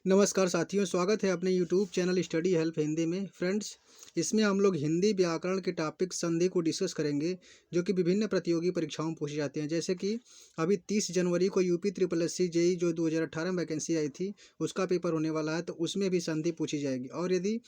नमस्कार साथियों, स्वागत है अपने YouTube channel study help Hindi में। फ्रेंड्स, इसमें हम लोग हिंदी व्याकरण के टॉपिक संधि को डिस्कस करेंगे, जो कि विभिन्न प्रतियोगी परीक्षाओं में पूछे जाते हैं। जैसे कि अभी 30 जनवरी को UP triple S C JE जो 2018 में वैकेंसी आई थी, उसका पेपर होने वाला है, तो उसमें भी संधि पूछी जाएगी। और यदि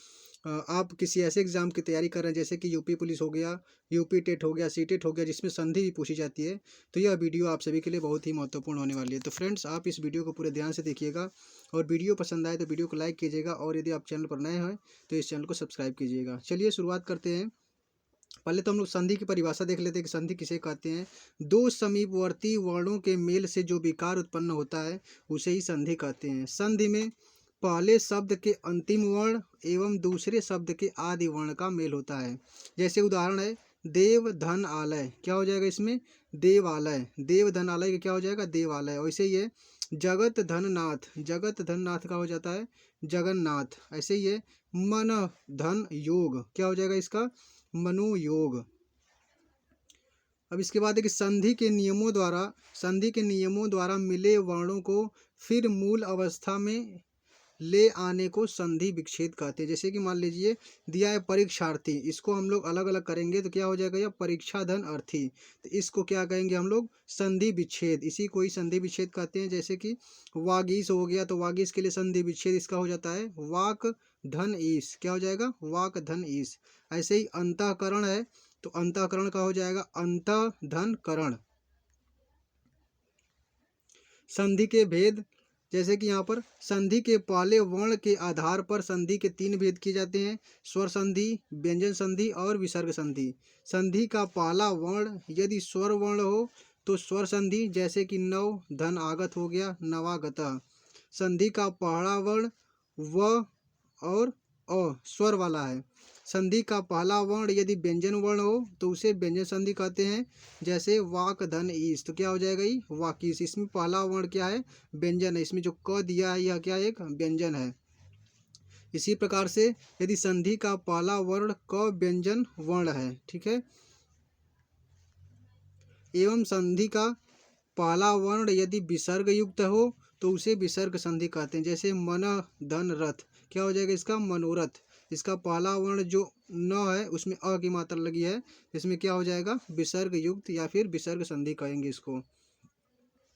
आप किसी ऐसे एग्जाम की तैयारी कर रहे हैं जैसे कि यूपी पुलिस हो गया, यूपी टेट हो गया, सी टेट हो गया, जिसमें संधि भी पूछी जाती है, तो यह वीडियो आप सभी के लिए बहुत ही महत्वपूर्ण होने वाली है। तो फ्रेंड्स, आप इस वीडियो को पूरे ध्यान से देखिएगा और वीडियो पसंद आए तो वीडियो को लाइक कीजिएगा, और यदि आप चैनल पर नए हैं तो इस चैनल को सब्सक्राइब कीजिएगा। चलिए शुरुआत करते हैं। पहले तो हम लोग संधि की परिभाषा देख लेते हैं कि संधि किसे कहते हैं। दो समीपवर्ती वर्णों के मेल से जो विकार उत्पन्न होता है उसे ही संधि कहते हैं। संधि में पहले शब्द के अंतिम वर्ण एवं दूसरे शब्द के आदि वर्ण का मेल होता है। जैसे उदाहरण है देव धन आलय, क्या हो जाएगा इसमें? देवालय। देव धन आलय का क्या हो जाएगा? देवालय। वैसे ही है जगत धन नाथ, जगत धन नाथ का हो जाता है जगन्नाथ। ऐसे ही है मन धन योग, क्या हो जाएगा इसका? मनोयोग। अब इसके बाद है कि संधि के नियमों द्वारा मिले वर्णों को फिर मूल अवस्था में ले आने को संधि विच्छेद कहते हैं। जैसे कि मान लीजिए दिया है परीक्षार्थी, इसको हम लोग अलग अलग करेंगे तो क्या हो जाएगा? यह परीक्षा धन अर्थी, तो इसको क्या कहेंगे हम लोग? संधि विच्छेद। इसी को ही संधि विच्छेद कहते हैं। जैसे कि वागीश हो गया, तो वागीश के लिए संधि विच्छेद इसका हो जाता है वाक धन ईश, क्या हो जाएगा? वाक धन ईश। ऐसे ही अंतःकरण है, तो अंतःकरण का हो जाएगा अंतः धन करण। संधि के भेद, जैसे कि यहाँ पर संधि के पहले वर्ण के आधार पर संधि के 3 भेद किए जाते हैं: स्वर संधि, व्यंजन संधि और विसर्ग संधि। संधि का पहला वर्ण यदि स्वर वर्ण हो तो स्वर संधि, जैसे कि नव धन आगत हो गया नवागतः। संधि का पहला वर्ण व और अ स्वर वाला है। संधि का पहला वर्ण यदि व्यंजन वर्ण हो तो उसे व्यंजन संधि कहते हैं। जैसे वाक धन ईश, तो क्या हो जाएगा? ये वाकीश। इसमें पहला वर्ण क्या है? व्यंजन है। इसमें जो क दिया है यह क्या है? एक व्यंजन है। इसी प्रकार से यदि संधि का पहला वर्ण क व्यंजन वर्ण है, ठीक है, एवं संधि का पहला वर्ण यदि विसर्ग युक्त हो तो उसे विसर्ग संधि कहते हैं। जैसे मन धन रथ, क्या हो जाएगा इसका? मनोरथ। इसका पहला वर्ण जो न है उसमें अ की मात्रा लगी है, इसमें क्या हो जाएगा? विसर्ग युक्त या फिर विसर्ग संधि कहेंगे इसको।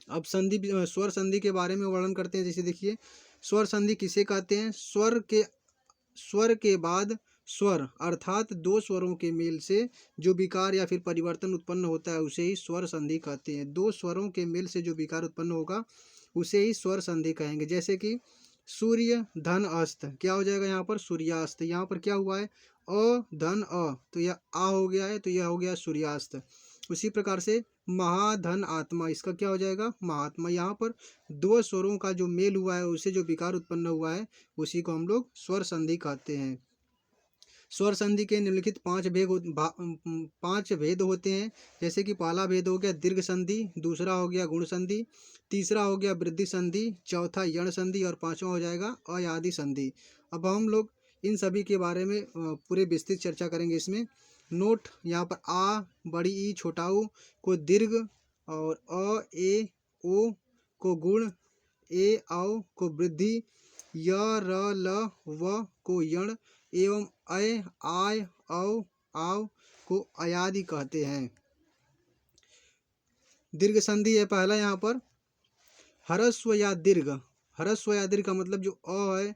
अब स्वर संधि के बारे में वर्णन करते हैं। जैसे देखिए स्वर संधि किसे कहते हैं? स्वर के बाद स्वर अर्थात दो स्वरों के मेल से जो विकार या फिर परिवर्तन उत्पन्न होता है उसे ही स्वर संधि कहते हैं। दो स्वरों के मेल से जो विकार उत्पन्न होगा उसे ही स्वर संधि कहेंगे। जैसे कि सूर्य धन अस्त, क्या हो जाएगा यहाँ पर? सूर्यास्त। यहाँ पर क्या हुआ है? अ धन अ, तो यह आ हो गया है, तो यह हो गया सूर्यास्त। उसी प्रकार से महाधन आत्मा, इसका क्या हो जाएगा? महात्मा। यहाँ पर दो स्वरों का जो मेल हुआ है उससे जो विकार उत्पन्न हुआ है उसी को हम लोग स्वर संधि कहते हैं। स्वर संधि के निम्नलिखित 5 भेद होते हैं। जैसे कि पहला भेद हो गया दीर्घ संधि, दूसरा हो गया गुण संधि, तीसरा हो गया वृद्धि संधि, चौथा यण संधि और पांचवा हो जाएगा अयादि संधि। अब हम लोग इन सभी के बारे में पूरे विस्तृत चर्चा करेंगे। इसमें नोट यहाँ पर आ बड़ी ई छोटा ऊ को दीर्घ, और अ ए ओ को गुण, ए औ को वृद्धि, य र ल व को यण एवं अय आय औ आव को अयादि कहते हैं। दीर्घ संधि है पहला यहाँ पर ह्रस्व या दीर्घ। ह्रस्व या दीर्घ का मतलब जो अ है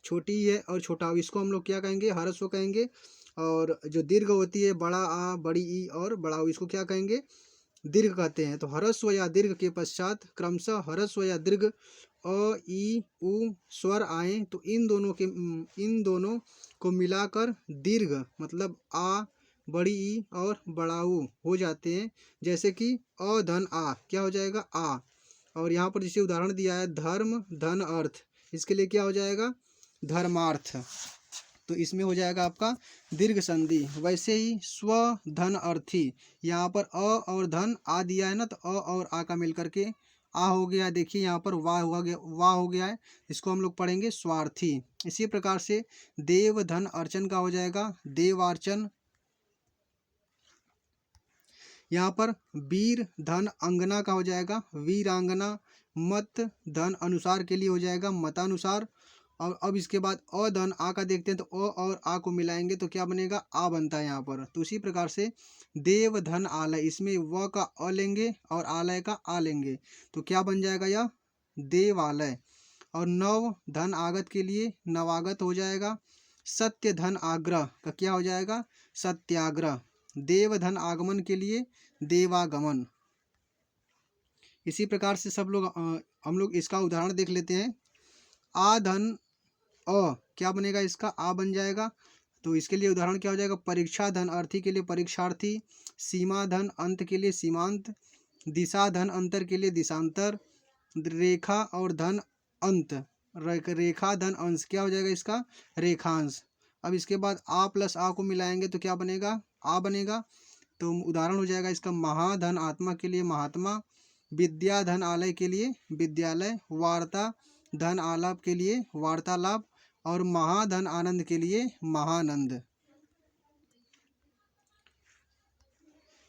छोटी है और छोटा, इसको हम लोग क्या कहेंगे? ह्रस्व कहेंगे। और जो दीर्घ होती है बड़ा आ बड़ी ई और बड़ा ऊ, इसको क्या कहेंगे? दीर्घ कहते हैं। तो ह्रस्व या दीर्घ के पश्चात क्रमशः ह्रस्व या दीर्घ अ ई उ स्वर आए तो इन दोनों को मिलाकर दीर्घ मतलब आ बड़ी ई और बड़ा ऊ हो जाते हैं। जैसे कि अ धन आ, क्या हो जाएगा? आ। और यहाँ पर जैसे उदाहरण दिया है धर्म धन अर्थ, इसके लिए क्या हो जाएगा? धर्मार्थ। तो इसमें हो जाएगा आपका दीर्घ संधि। वैसे ही स्व धन अर्थी, यहाँ पर अ और धन आ दिया है ना, तो अ और आ का मिल करके आ हो गया। देखिए यहाँ पर वाह हो गया है, इसको हम लोग पढ़ेंगे स्वार्थी। इसी प्रकार से देव धन अर्चन का हो जाएगा देवार्चन। यहाँ पर वीर धन अंगना का हो जाएगा वीरांगना। मत धन अनुसार के लिए हो जाएगा मतानुसार। और अब इसके बाद अ धन आ का देखते हैं तो अ और आ को मिलाएंगे तो क्या बनेगा आ बनता है यहाँ पर। तो उसी प्रकार से देव धन आलय, इसमें व का अ लेंगे और आलय का आ लेंगे तो क्या बन जाएगा यह देवालय। और नव धन आगत के लिए नवागत हो जाएगा। सत्य धन आग्रह का क्या हो जाएगा सत्याग्रह। देव धन आगमन के लिए देवागमन। इसी प्रकार से सब लोग हम लोग इसका उदाहरण देख लेते हैं। आ धन अ क्या बनेगा इसका आ बन जाएगा। तो इसके लिए उदाहरण क्या हो जाएगा परीक्षा धन अर्थी के लिए परीक्षार्थी। सीमा धन अंत के लिए सीमांत। दिशा धन अंतर के लिए दिशांतर। रेखा और धन अंत रेखा धन अंश क्या हो जाएगा इसका रेखांश। अब इसके बाद आ प्लस आ को मिलाएंगे तो क्या बनेगा आ बनेगा। तो उदाहरण हो जाएगा इसका महाधन आत्मा के लिए महात्मा। विद्या धन आलय के लिए विद्यालय। वार्ता धन आलाप के लिए वार्तालाप। और महाधन आनंद के लिए महानंद।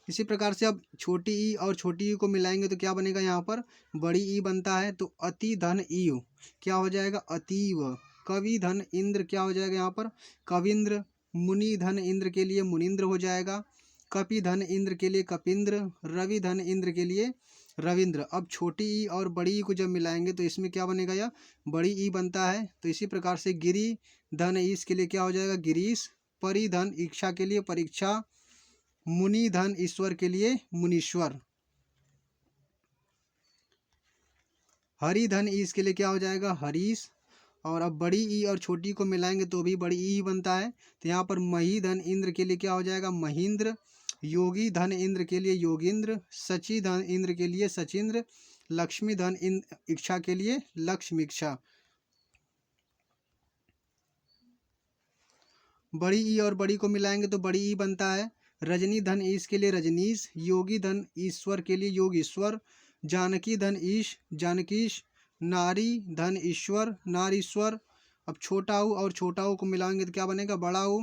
इसी प्रकार से अब छोटी ई और छोटी ई को मिलाएंगे तो क्या बनेगा यहाँ पर बड़ी ई बनता है। तो अति धन ईव क्या हो जाएगा अतीव। कवि धन इंद्र क्या हो जाएगा यहाँ पर कविंद्र। मुनि धन इंद्र के लिए मुनिंद्र हो जाएगा। कपि धन इंद्र के लिए कपिंद्र। रवि धन इंद्र के लिए रविंद्र। अब छोटी ई और बड़ी ई को जब मिलाएंगे तो इसमें क्या बनेगा यह बड़ी ई बनता है। तो इसी प्रकार से गिरी धन ईश के लिए क्या हो जाएगा गिरीश। परि धन इच्छा के लिए परीक्षा। मुनि धन ईश्वर के लिए मुनीश्वर। हरि धन ईश के लिए क्या हो जाएगा हरीश। और अब बड़ी ई और छोटी को मिलाएंगे तो भी बड़ी ई ही बनता है। तो यहाँ पर मही धन इंद्र के लिए क्या हो जाएगा महींद्र। योगी धन इंद्र के लिए योगींद्र। सची धन इंद्र के लिए सचिंद्र। लक्ष्मी धन इच्छा के लिए लक्ष्मीक्षा। बड़ी ई और बड़ी को मिलाएंगे तो बड़ी ई बनता है। रजनी धन ईश के लिए रजनीश। योगी धन ईश्वर के लिए योगीश्वर। जानकी धन ईश जानकीश। नारी धन ईश्वर नारीश्वर। अब छोटा ऊ और छोटा ऊ को मिलाएंगे तो क्या बनेगा बड़ा ऊ।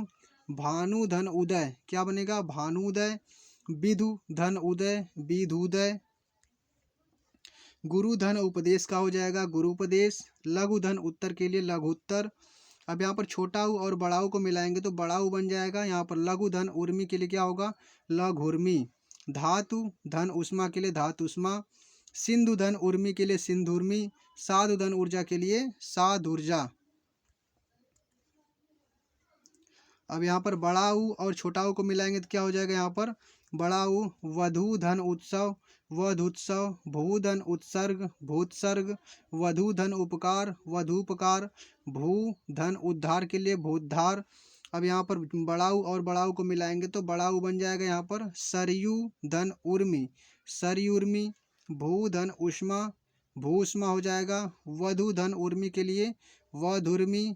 भानु धन उदय क्या बनेगा भानुदय। विधु धन उदय विधुदय। गुरु धन उपदेश का हो जाएगा गुरुपदेश। लघु धन उत्तर के लिए लघुत्तर। अब यहाँ पर छोटा ऊ और बड़ा ऊ को मिलाएंगे तो बड़ा ऊ बन जाएगा। यहाँ पर लघु धन उर्मी के लिए क्या होगा लघुर्मी। धातु धन उष्मा के लिए धातुष्मा। सिंधु धन उर्मी के लिए सिंधुर्मी। साधु धन ऊर्जा के लिए साधुर्जा। अब यहाँ पर बड़ा ऊ और छोटा ऊ को मिलाएंगे तो क्या हो जाएगा यहाँ पर बड़ा ऊ वधु धन उत्सव वधुत्सव। भू धन उत्सर्ग भूत्सर्ग। वधु धन उपकार वधूपकार। भू धन उद्धार के लिए भूद्धार। अब यहाँ पर बड़ा ऊ और बड़ा ऊ को मिलाएंगे तो बड़ा ऊ बन जाएगा यहाँ पर सरयू धन उर्मी सरयुर्मी। भू धन उष्मा भूष्मा हो जाएगा। वधु धन उर्मी के लिए वधुर्मी।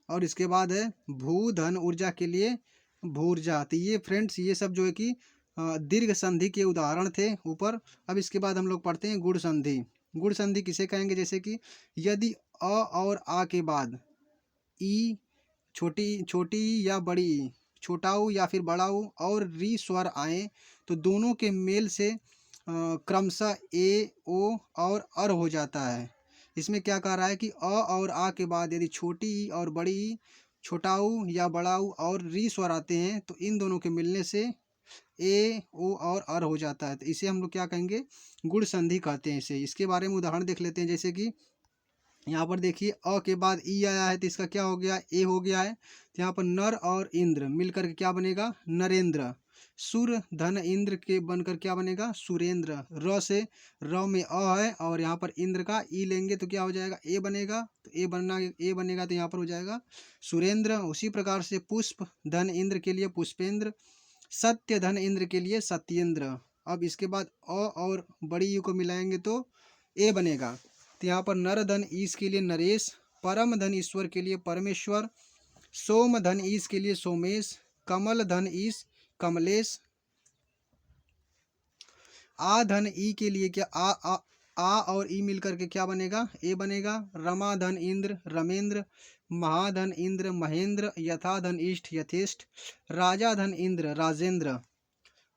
और इसके बाद है भू धन ऊर्जा के लिए भूर्जा। तो ये फ्रेंड्स ये सब जो है कि दीर्घ संधि के उदाहरण थे ऊपर। अब इसके बाद हम लोग पढ़ते हैं गुण संधि। गुण संधि किसे कहेंगे जैसे कि यदि अ और आ के बाद ई छोटी छोटी ई या बड़ी ई छोटा ऊ या फिर बड़ा ऊ और री स्वर आए तो दोनों के मेल से क्रमशः ए ओ और अर हो जाता है। इसमें क्या कह रहा है कि अ और आ के बाद यदि छोटी ई और बड़ी ई छोटा ऊ या बड़ा ऊ और री स्वर आते हैं तो इन दोनों के मिलने से ए ओ और अर हो जाता है। तो इसे हम लोग क्या कहेंगे गुण संधि कहते हैं इसे। इसके बारे में उदाहरण देख लेते हैं जैसे कि यहाँ पर देखिए अ के बाद ई आया है तो इसका क्या हो गया ए हो गया है। तो यहाँ पर नर और इंद्र मिलकर के क्या बनेगा नरेंद्र। सुर धन इंद्र के बनकर क्या बनेगा सुरेंद्र। र से र में अ है और यहाँ पर इंद्र का ई लेंगे तो क्या हो जाएगा ए बनेगा। तो ए बनेगा तो यहाँ पर हो जाएगा सुरेंद्र। उसी प्रकार से पुष्प धन इंद्र के लिए पुष्पेंद्र। सत्य धन इंद्र के लिए सत्येंद्र। अब इसके बाद अ और बड़ी यू को मिलाएंगे तो ए बनेगा। तो यहाँ पर नर धन ईश के लिए नरेश। परम धन ईश्वर के लिए परमेश्वर। सोम धन ईश के लिए सोमेश। कमल धन ईश कमलेश। आ धन ई के लिए क्या आ और ई मिलकर के क्या बनेगा ए बनेगा। रमा धन इंद्र रमेंद्र। महाधन इंद्र महेंद्र। यथा धन इष्ट यथेष्ट। राजा धन इंद्र राजेंद्र।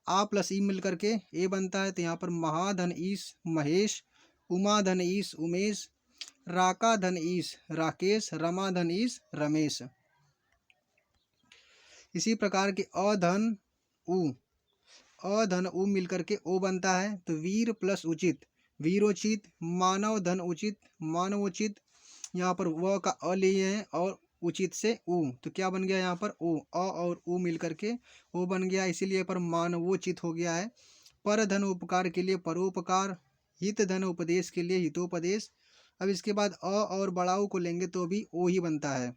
आ प्लस ई मिल करके ए बनता है। तो यहाँ पर महाधन ईश महेश, उमाधन ईश उमेश, राकाधन ईश राकेश, रमाधन ईश रमेश। इसी प्रकार के अधन उ मिलकर के ओ बनता है। तो वीर प्लस उचित वीरोचित, मानव धन उचित मानवोचित, यहाँ पर व का अ लिए हैं और उचित से उ, तो क्या बन गया यहाँ पर ओ, अ और उ मिलकर के ओ बन गया, इसीलिए पर मानवोचित हो गया है। पर धन उपकार के लिए परोपकार, हित धन उपदेश के लिए हितोपदेश। अब इसके बाद अ और बड़ाऊ को लेंगे तो भी ओ ही बनता है।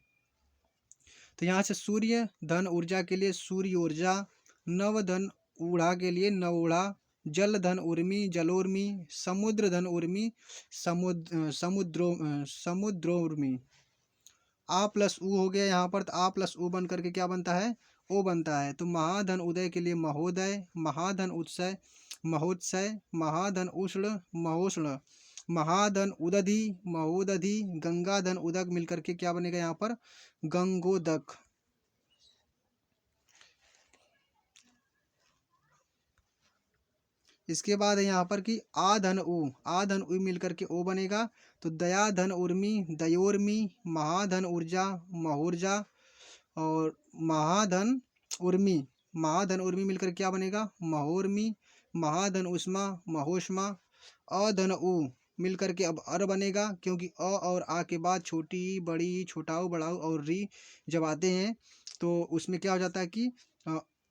तो यहाँ से सूर्य धन ऊर्जा के लिए सूर्य ऊर्जा, नव धन ऊढ़ा के लिए नवऊढ़ा, जल धन उर्मी जलोर्मी, समुद्र धन उर्मी समुद्रोर्मी। आ प्लस उ हो गया यहाँ पर। तो आ प्लस उ बन करके क्या बनता है ओ बनता है। तो महाधन उदय के लिए महोदय, महाधन उत्सय महोत्सय, महाधन उष्ण महोष्ण, महाधन उदधि महोदधि, गंगाधन उदक मिलकर के क्या बनेगा यहाँ पर गंगोदक। इसके बाद है यहाँ पर कि आ धन उ मिलकर के ओ बनेगा। तो दया धन उर्मी दयोर्मी, महाधन ऊर्जा महोर्जा, और महाधन उर्मी मिलकर क्या बनेगा महोर्मी, महाधन उष्मा महोष्मा। अधन उ मिलकर के अब अर बनेगा, क्योंकि अ और आ के बाद छोटी बड़ी छोटाऊ बड़ाऊ और री जब आते हैं तो उसमें क्या हो जाता है कि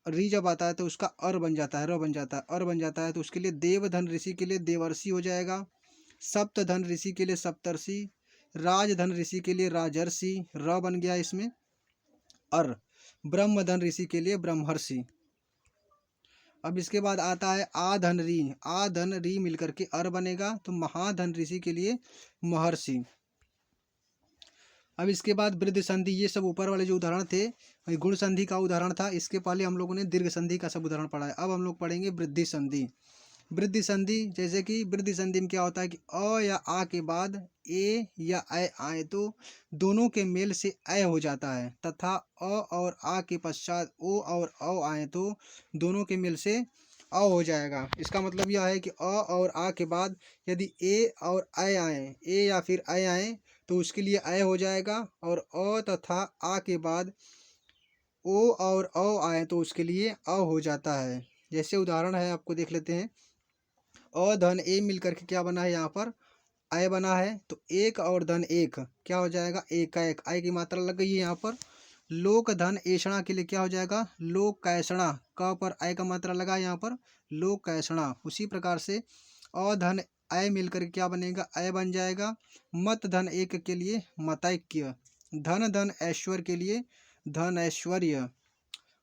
री जब आता है तो उसका अर बन जाता है, र बन जाता है, अर बन जाता है। तो उसके लिए देवधन ऋषि के लिए देवर्षि हो जाएगा, सप्तधन ऋषि के लिए सप्तर्षि, राजधन ऋषि के लिए राजर्षि, र बन गया इसमें अर, ब्रह्मधन ऋषि के लिए ब्रह्मर्षि। अब इसके बाद आता है आधन री मिलकर के अर बनेगा। तो महाधन ऋषि के लिए महर्षि। अब इसके बाद वृद्ध संधि, ये सब ऊपर वाले जो उदाहरण थे गुण संधि का उदाहरण था, इसके पहले हम लोगों ने दीर्घ संधि का सब उदाहरण पढ़ा है। अब हम लोग पढ़ेंगे वृद्धि संधि। वृद्धि संधि जैसे कि वृद्धि संधि में क्या होता है कि अ या आ के बाद ए या ऐ आए तो दोनों के मेल से ऐ हो जाता है, तथा अ और आ के पश्चात ओ और औ आए तो दोनों के मेल से अ हो जाएगा। इसका मतलब यह है कि अ और आ के बाद यदि ए और ऐ आए, ए या फिर ऐ आए तो उसके लिए ऐ हो जाएगा, और अ तथा आ के बाद ओ और औ आए तो उसके लिए अ हो जाता है। जैसे उदाहरण है आपको देख लेते हैं। अ धन ए मिलकर के क्या बना है यहाँ पर आय बना है। तो एक और धन एक क्या हो जाएगा एक का एक, आय की मात्रा लग गई है यहाँ पर। लोक धन ऐषणा के लिए क्या हो जाएगा लोक कैषणा, क पर आय का मात्रा लगा है यहाँ पर लोक कैषणा। उसी प्रकार से अ धन आय मिलकर के क्या बनेगा आय बन जाएगा। मत धन एक के लिए मतैक्य, धन ऐश्वर्य के लिए धन ऐश्वर्य।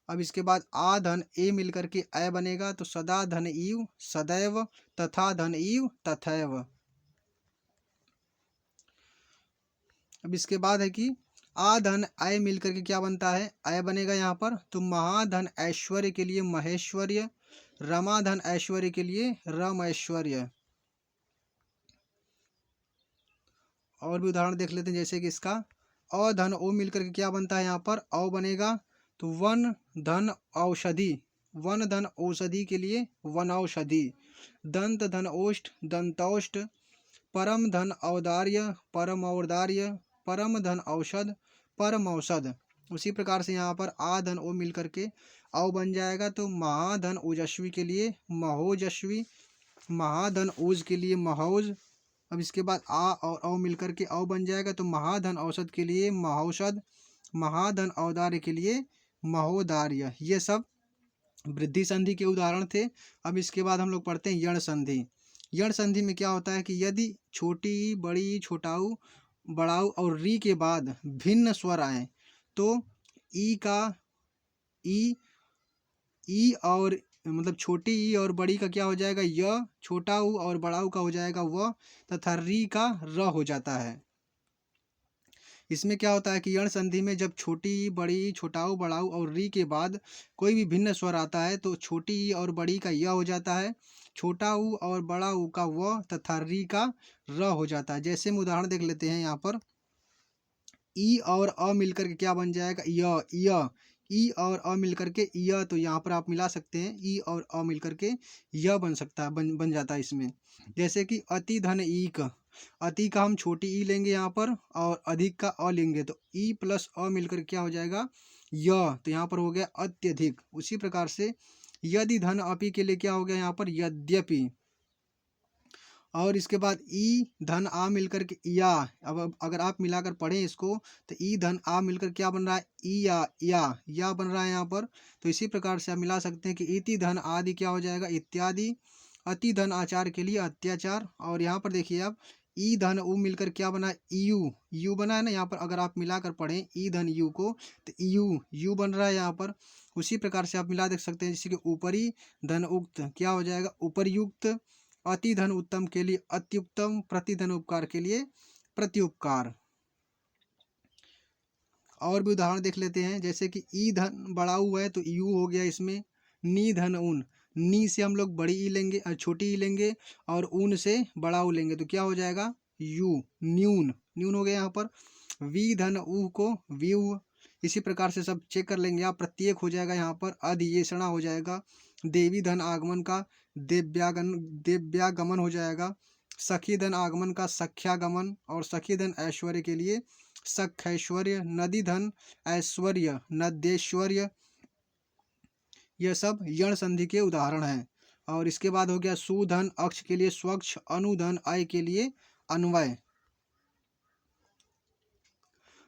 अब इसके बाद आ धन ए मिलकर के ऐ बनेगा। तो सदा धन ईव सदैव, तथा धन ईव तथैव। अब इसके बाद है कि आ धन ऐ मिलकर के क्या बनता है ऐ बनेगा यहाँ पर। तो महाधन ऐश्वर्य के लिए महेश्वर्य, रमाधन ऐश्वर्य के लिए रम ऐश्वर्य। और भी उदाहरण देख लेते हैं, जैसे कि इसका अ धन ओ मिलकर के क्या बनता है यहाँ पर औ बनेगा। तो वन धन औषधि, वन धन औषधि के लिए वनौषधि, दंत धन ओष्ठ दंतौष्ठ, परम धन औदार्य परम औदार्य, परम धन औषध परम औषध। उसी प्रकार से यहाँ पर आ धन ओ मिल करके औ बन जाएगा। तो महाधन ओजस्वी के लिए महोजस्वी, महाधन ओज के लिए महौज। अब इसके बाद आ और औ मिलकर के औ बन जाएगा। तो महाधन औषध के लिए महौषध, महाधन औदार्य के लिए महोदार्य। ये सब वृद्धि संधि के उदाहरण थे। अब इसके बाद हम लोग पढ़ते हैं यण संधि। यण संधि में क्या होता है कि यदि छोटी बड़ी छोटाऊ बड़ाऊ और री के बाद भिन्न स्वर आए तो ई का ई और मतलब छोटी ई और बड़ी का क्या हो जाएगा य, छोटा ऊ और बड़ा ऊ का हो जाएगा व, तथा री का र हो जाता है। इसमें क्या होता है कि यण संधि में जब छोटी बड़ी छोटाऊ बड़ाऊ और री के बाद कोई भी भिन्न स्वर आता है तो छोटी ई और बड़ी का य हो जाता है, छोटा ऊ और बड़ा ऊ का व, तथा री का र हो जाता है। जैसे हम उदाहरण देख लेते हैं यहाँ पर ई और अ मिलकर के क्या बन जाएगा य, ई और अ मिलकर के य, तो यहाँ पर आप मिला सकते हैं, ई और अ मिलकर के य बन सकता है, बन जाता है इसमें। जैसे कि अति धन ईक, अति का हम छोटी ई लेंगे यहाँ पर और अधिक का अ लेंगे, तो ई प्लस अ मिलकर क्या हो जाएगा य, तो यहाँ पर हो गया अत्यधिक। उसी प्रकार से यदि धन अपि के लिए क्या हो गया यहाँ पर यद्यपि, और इसके बाद ई धन आ मिलकर के या। अब अगर आप मिलाकर पढ़ें इसको, तो ई धन आ मिलकर क्या बन रहा है ई या बन रहा है यहाँ पर। तो इसी प्रकार से आप मिला सकते हैं कि इति धन आदि क्या हो जाएगा इत्यादि, अति धन आचार के लिए अत्याचार। और यहाँ पर देखिए आप ई धन उ मिलकर क्या बना यू बना है ना यहाँ पर, अगर आप मिलाकर पढ़ें ई धन यू को, तो यू बन रहा है यहाँ पर। उसी प्रकार से आप मिला देख सकते हैं, जैसे कि ऊपरी धन उक्त क्या हो जाएगा उपर्युक्त, अति धन उत्तम के लिए अत्युत्तम, प्रति धन उपकार के लिए प्रत्युपकार। और भी उदाहरण देख लेते हैं, जैसे कि ई धन बड़ा हुआ है तो यू हो गया इसमें। नी धन ऊन, नी से हम लोग बड़ी ई लेंगे, छोटी ई लेंगे, और ऊन से बड़ा ऊ लेंगे, तो क्या हो जाएगा यू, न्यून, न्यून हो गया यहाँ पर। वी धन ऊ को व्यू। इसी प्रकार से सब चेक कर लेंगे आप, प्रत्येक हो जाएगा यहाँ पर, अधियेषणा हो जाएगा। देवी धन आगमन का देव्यागमन हो जाएगा। सखी धन आगमन का सख्यागमन, और सखी धन ऐश्वर्य के लिए सखैश्वर्य। नदी धन ऐश्वर्य नद्यैश्वर्य। यह सब यण संधि के उदाहरण हैं। और इसके बाद हो गया सुधन अक्ष के लिए स्वच्छ, अनुधन अय के लिए अन्वय।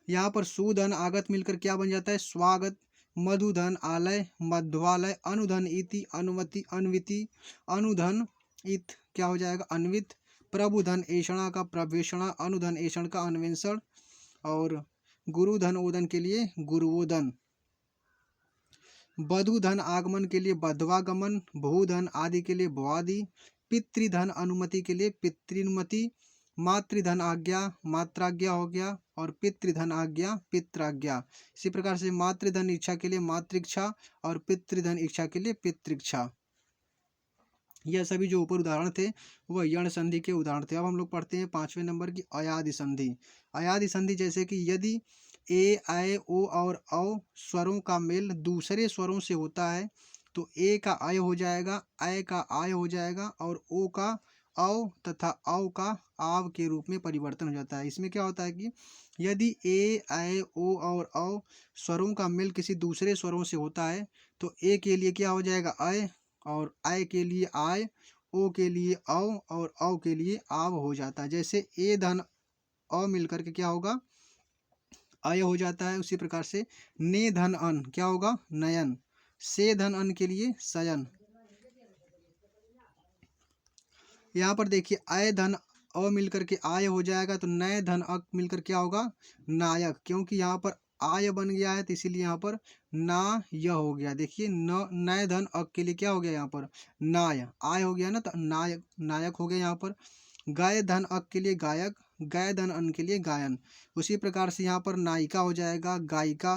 यहाँ पर सुधन आगत मिलकर क्या बन जाता है स्वागत। मधुधन आलय मध्वालय। अनुधन इति अनुमति अन्विति। अनुधन इत क्या हो जाएगा अन्वित। प्रभुधन ऐषणा का प्रवेशणा। अनुधन ऐषण का अन्वेषण। और गुरुधन ओदन के लिए गुरुवोदन। बधुधन आगमन के लिए बध्वागमन। भूधन आदि के लिए भुआदि। पितृधन अनुमति के लिए पितृनुमति। मातृधन आज्ञा मात्राज्ञा हो गया, और पितृधन आज्ञा पित्राज्ञा। इसी प्रकार से मातृधन इच्छा के लिए मातृइच्छा, और पितृधन इच्छा के लिए पितृइच्छा। यह सभी जो ऊपर उदाहरण थे वह यण संधि के उदाहरण थे। अब हम लोग पढ़ते हैं 5वें नंबर की अयादि संधि। अयादि संधि जैसे कि यदि ए ऐ ओ और औ स्वरों का मेल दूसरे स्वरों से होता है, तो ए का अय हो जाएगा, ऐ का आय हो जाएगा, और ओ का औ तथा औ का आव के रूप में परिवर्तन हो जाता है। इसमें क्या होता है कि यदि ए ऐ ओ और औ स्वरों का मेल किसी दूसरे स्वरों से होता है, तो ए के लिए क्या हो जाएगा अय, और आय के लिए आय, ओ के लिए औ, और औ के लिए आव हो जाता है। जैसे ए धन अ मिलकर के क्या होगा अय हो जाता है। उसी प्रकार से ने धन अन क्या होगा नयन। से धन अन के लिए शयन। यहाँ पर देखिए अय धन अ मिलकर के आय हो जाएगा, तो नए धन अक मिलकर क्या होगा नायक, क्योंकि यहाँ पर आय बन गया है, तो इसीलिए यहाँ पर ना यह हो गया। देखिए न नए धन अक के लिए क्या हो गया यहाँ पर नाय, आय हो गया ना, तो नायक नायक हो गया यहाँ पर। गाय धन अक के लिए गायक। गाय धन अन के लिए गायन। उसी प्रकार से यहाँ पर नायिका हो जाएगा गायिका।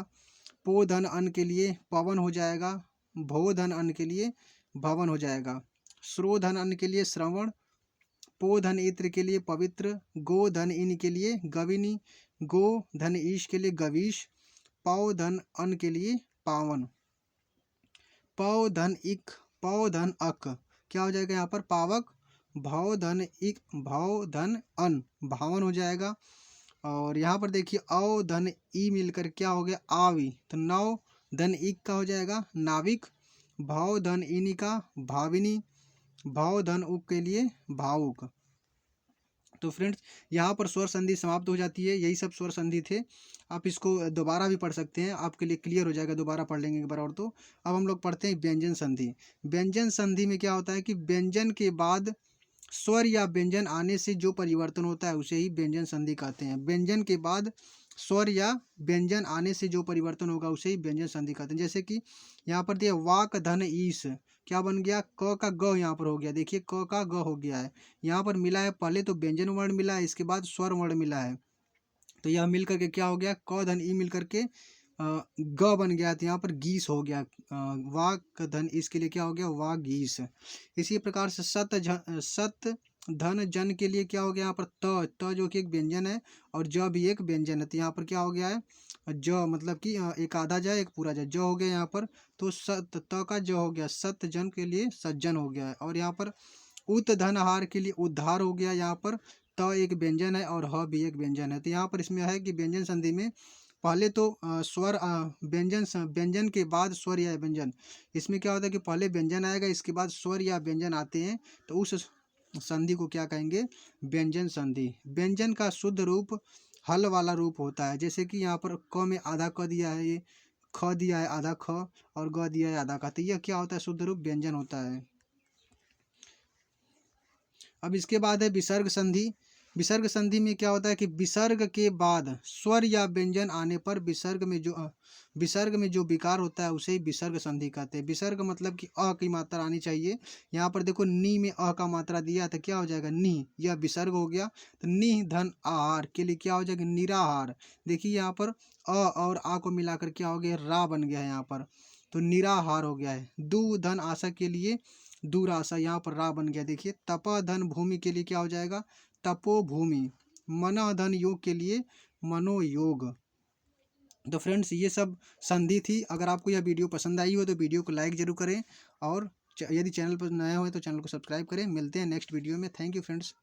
पो धन अन के लिए पवन हो जाएगा। भो धन अन के लिए भवन हो जाएगा। श्रो धन अन के लिए श्रवण। पो धन इत्र के लिए पवित्र। गो धन इन के लिए गविनी। गो धन ईश के लिए गवीश। पौ धन अन के लिए पावन। पौ धन इक पौ धन अक क्या हो जाएगा यहाँ पर पावक। भौ धन इक भौ धन अन भावन हो जाएगा। और यहाँ पर देखिए औ धन ई मिलकर क्या हो गया आवी, तो नौ धन इक का हो जाएगा नाविक। भौ धन इनी का भाविनी। भौ धन उक के लिए भावुक। तो फ्रेंड्स यहाँ पर स्वर संधि समाप्त हो जाती है। यही सब स्वर संधि थे। आप इसको दोबारा भी पढ़ सकते हैं, आपके लिए क्लियर हो जाएगा, दोबारा पढ़ लेंगे एक बार और। तो अब हम लोग पढ़ते हैं व्यंजन संधि। व्यंजन संधि में क्या होता है कि व्यंजन के बाद स्वर या व्यंजन आने से जो परिवर्तन होता है उसे ही व्यंजन संधि कहते हैं। व्यंजन के बाद स्वर या व्यंजन आने से जो परिवर्तन होगा उसे ही व्यंजन संधि कहते हैं। जैसे कि यहाँ पर दिया वाक धन ईश क्या बन गया क का ग यहाँ पर हो गया। देखिए क का ग हो गया है, यहाँ पर मिला है पहले तो व्यंजन वर्ण मिला है, इसके बाद स्वर वर्ण मिला है, तो यह मिल करके क्या हो गया क धन ई मिल करके ग बन गया, तो यहाँ पर गीस हो गया। वाक धन इसके लिए क्या हो गया वागीस। इसी प्रकार से सत धन जन के लिए क्या हो गया यहाँ पर त जो कि एक व्यंजन है और ज भी एक व्यंजन है। तो यहाँ पर क्या हो गया है, ज मतलब कि एक आधा ज एक पूरा ज हो गया यहाँ पर। तो त का ज हो गया, सत जन के लिए सज्जन हो गया है। और यहाँ पर उत धन आहार के लिए उद्धार हो गया यहाँ पर। त एक व्यंजन है और ह भी एक व्यंजन है। तो यहाँ पर इसमें है कि व्यंजन संधि में पहले तो स्वर व्यंजन के बाद स्वर या व्यंजन। इसमें क्या होता है कि पहले व्यंजन आएगा, इसके बाद स्वर या व्यंजन आते हैं, तो उस संधि को क्या कहेंगे, व्यंजन संधि। व्यंजन का शुद्ध रूप हल वाला रूप होता है। जैसे कि यहाँ पर क में आधा क दिया है, ये ख दिया है आधा ख, और ग दिया है आधा क, तो यह क्या होता है, शुद्ध रूप व्यंजन होता है। अब इसके बाद है विसर्ग संधि। विसर्ग संधि में क्या होता है कि विसर्ग के बाद स्वर या व्यंजन आने पर विसर्ग में जो विकार होता है उसे ही विसर्ग संधि कहते हैं। विसर्ग मतलब कि अ की मात्रा आनी चाहिए। यहाँ पर देखो नी में अ का मात्रा दिया तो क्या हो जाएगा, नी, यह विसर्ग हो गया। तो नी धन आहार के लिए क्या हो जाएगा, निराहार। देखिए यहाँ पर अ और आ को मिलाकर क्या हो गया, रा बन गया है यहाँ पर, तो निराहार हो गया है। दू धन आशा के लिए दूराशा, यहाँ पर रा बन गया। देखिए तप धन भूमि के लिए क्या हो जाएगा, तपोभूमि। मन धन योग के लिए मनोयोग। तो फ्रेंड्स ये सब संधि थी। अगर आपको यह वीडियो पसंद आई हो तो वीडियो को लाइक जरूर करें, और यदि चैनल पर नए हो तो चैनल को सब्सक्राइब करें। मिलते हैं नेक्स्ट वीडियो में। Thank you friends.